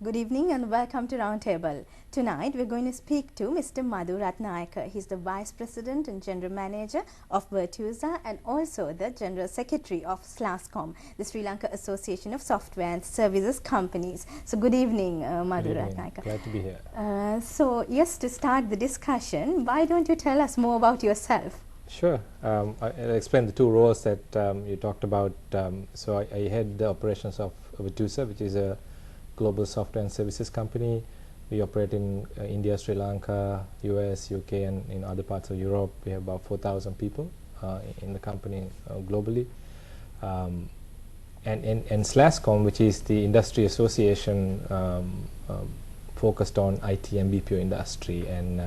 Good evening and welcome to Roundtable. Tonight we're going to speak to Mr. Madu Ratnayake. He's the Vice President and General Manager of Virtusa and also the General Secretary of SLASCOM, the Sri Lanka Association of Software and Services Companies. So good evening, Madu Ratnayake. Glad to be here. So yes, to start the discussion, why don't you tell us more about yourself? Sure. I'll explain the two roles that you talked about. So I head the operations of Virtusa, which is a global software and services company. We operate in India, Sri Lanka, US, UK, and in other parts of Europe. We have about 4,000 people in the company globally. And SLASCOM, which is the industry association focused on IT and BPO industry. And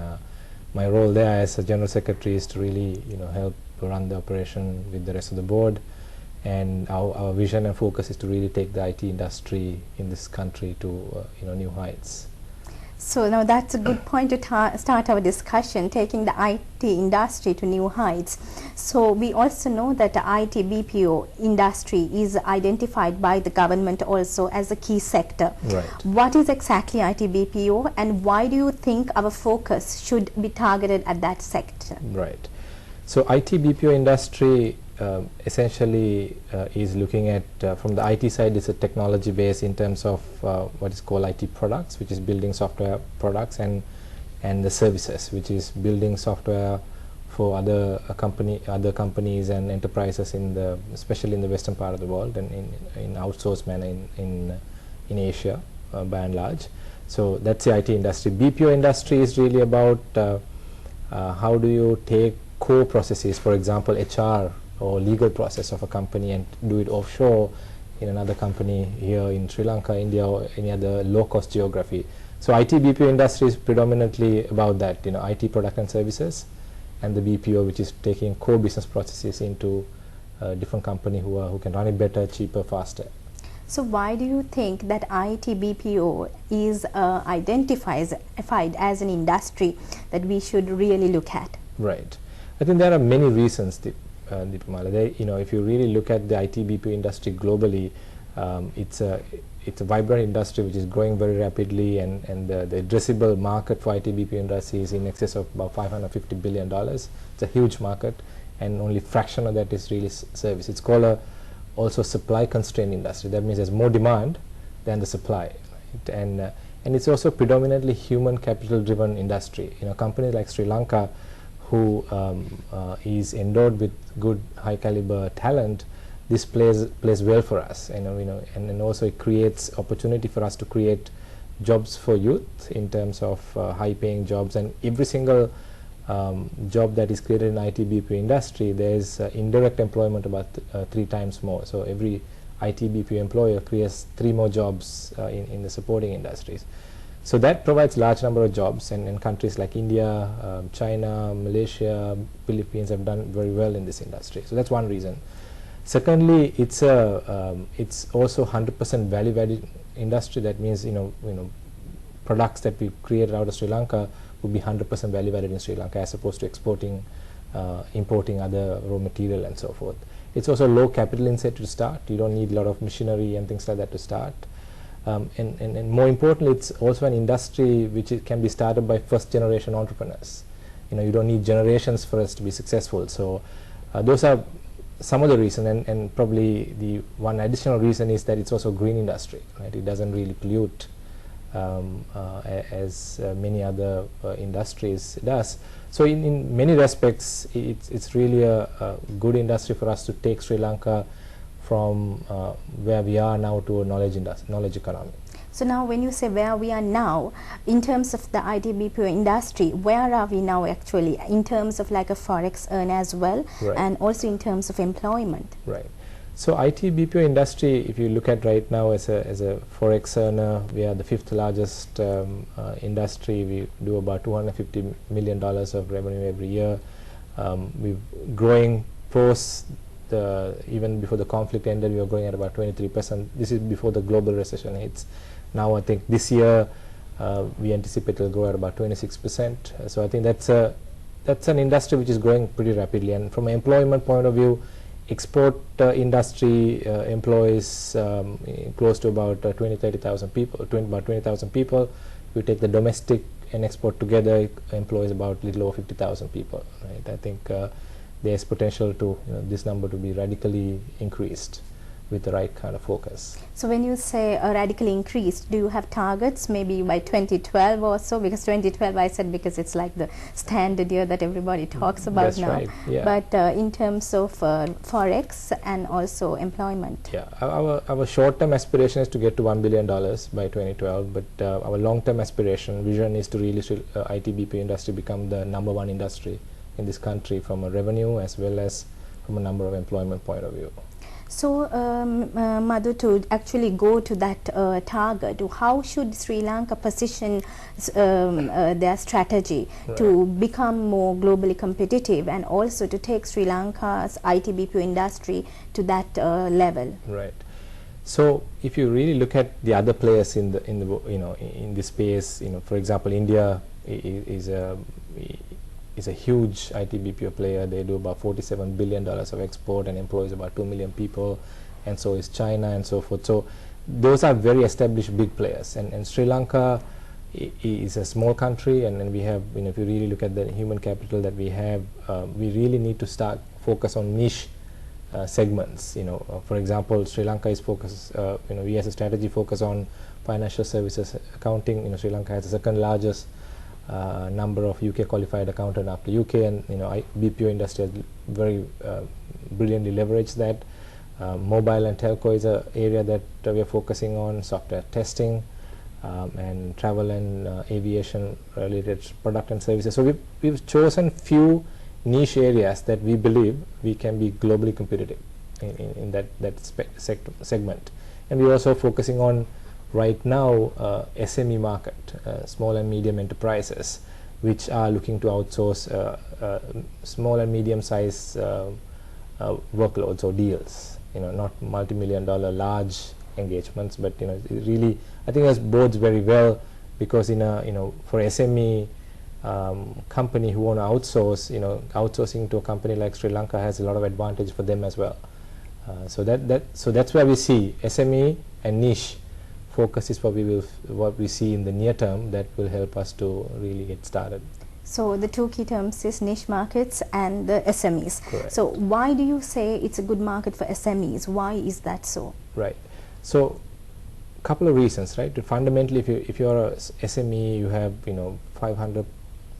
my role there as a general secretary is to really, help run the operation with the rest of the board. And our vision and focus is to really take the IT industry in this country to new heights. So now that's a good point to start our discussion, taking the IT industry to new heights. So we also know that the IT BPO industry is identified by the government also as a key sector. Right. What is exactly IT BPO and why do you think our focus should be targeted at that sector? Right. So IT BPO industry essentially is looking at, from the IT side, it's a technology base in terms of what is called IT products, which is building software products, and the services, which is building software for other companies and enterprises especially in the western part of the world and in outsourced manner in Asia by and large. So that's the IT industry. BPO industry is really about how do you take core processes, for example, HR or legal process of a company, and do it offshore in another company here in Sri Lanka, India, or any other low-cost geography. So IT BPO industry is predominantly about that, IT product and services, and the BPO, which is taking core business processes into a different company who can run it better, cheaper, faster. So why do you think that IT BPO is identified as an industry that we should really look at? Right. I think there are many reasons, Deepamala. If you really look at the IT BPO industry globally, it's a vibrant industry which is growing very rapidly, and the addressable market for IT BPO industry is in excess of about $550 billion. It's a huge market, and only fraction of that is really service. It's called also supply constrained industry. That means there's more demand than the supply, right? And it's also predominantly human capital driven industry. Companies like Sri Lanka, who is endowed with good high caliber talent, this plays well for us, and also it creates opportunity for us to create jobs for youth in terms of high paying jobs. And every single job that is created in IT BPO industry, there is indirect employment about 3 times more. So every IT BPO employer creates 3 more jobs in the supporting industries. So that provides large number of jobs, and countries like India, China, Malaysia, Philippines have done very well in this industry. So that's one reason. Secondly, it's also 100% value-added industry. That means products that we create out of Sri Lanka would be 100% value-added in Sri Lanka, as opposed to exporting, importing other raw material and so forth. It's also low capital incentive to start. You don't need a lot of machinery and things like that to start. And more importantly, it's also an industry which can be started by first generation entrepreneurs. You don't need generations for us to be successful. So those are some of the reasons, and probably the one additional reason is that it's also a green industry, right? It doesn't really pollute as many other industries does. So in many respects, it's really a good industry for us to take Sri Lanka from where we are now to a knowledge economy. So now when you say where we are now, in terms of the IT BPO industry, where are we now actually, in terms of like a forex earn as well, right, and also in terms of employment? Right. So IT BPO industry, if you look at right now as a forex earner, we are the 5th largest industry. We do about $250 million of revenue every year. We're growing post even before the conflict ended, we were growing at about 23%. This is before the global recession hits. Now I think this year we anticipate it will grow at about 26%. So I think that's an industry which is growing pretty rapidly. And from an employment point of view, export industry employs close to about 30,000 people, about 20,000 people. We take the domestic and export together, it employs about little over 50,000 people. Right? I think there's potential to this number to be radically increased with the right kind of focus. So when you say radically increased, do you have targets maybe by 2012 or so? Because 2012 I said because it's like the standard year that everybody talks about. That's now. Right, yeah. But in terms of forex and also employment. Yeah, our short-term aspiration is to get to $1 billion by 2012, but our long-term aspiration, vision is to really IT/BPO industry become the #1 industry in this country from a revenue as well as from a number of employment point of view. So, Madhu, to actually go to that target, how should Sri Lanka position their strategy to become more globally competitive and also to take Sri Lanka's IT/BPO industry to that level? Right. So, if you really look at the other players in the in this space, for example, India is a huge IT/BPO player. They do about $47 billion of export and employs about 2 million people, and so is China and so forth. So those are very established big players, and Sri Lanka is a small country, and we have, if you really look at the human capital that we have, we really need to start focus on niche segments. For example, Sri Lanka is focused, we as a strategy focus on financial services accounting. Sri Lanka has the second largest number of UK qualified accountant after UK, and BPO industry has very brilliantly leveraged that. Mobile and telco is an area that we are focusing on, software testing, and travel and aviation related product and services. So we've chosen few niche areas that we believe we can be globally competitive in that segment, and we're also focusing on right now SME market, small and medium enterprises, which are looking to outsource small and medium size workloads or deals, not multi-million-dollar large engagements, but really I think that bodes very well, because for SME company who want to outsource, outsourcing to a company like Sri Lanka has a lot of advantage for them as well. So that's where we see SME and niche focus is what we see in the near term that will help us to really get started. So the two key terms is niche markets and the SMEs. Correct. So why do you say it's a good market for SMEs? Why is that so? Right. So couple of reasons, right? Fundamentally, if you're a SME, you have 500,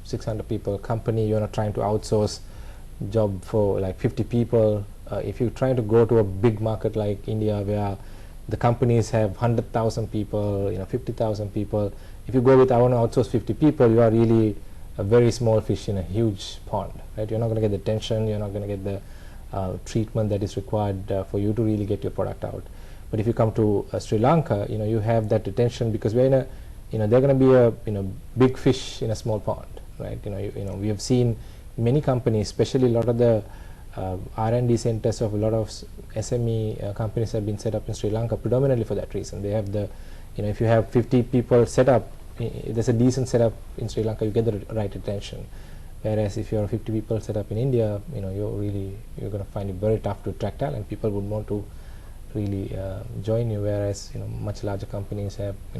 600 people company, you're not trying to outsource job for like 50 people. If you're trying to go to a big market like India, where the companies have 100,000 people, 50,000 people. If you go with, I want to outsource 50 people, you are really a very small fish in a huge pond, right? You're not going to get the attention, you're not going to get the treatment that is required for you to really get your product out. But if you come to Sri Lanka, you have that attention, because we're in a, they're going to be a big fish in a small pond, right? We have seen many companies, especially a lot of the R&D centers of a lot of SME companies have been set up in Sri Lanka predominantly for that reason. They have the, if you have 50 people set up, there's a decent setup in Sri Lanka, you get the right attention. Whereas if you're 50 people set up in India, you're going to find it very tough to attract talent. People would want to really join you, whereas much larger companies have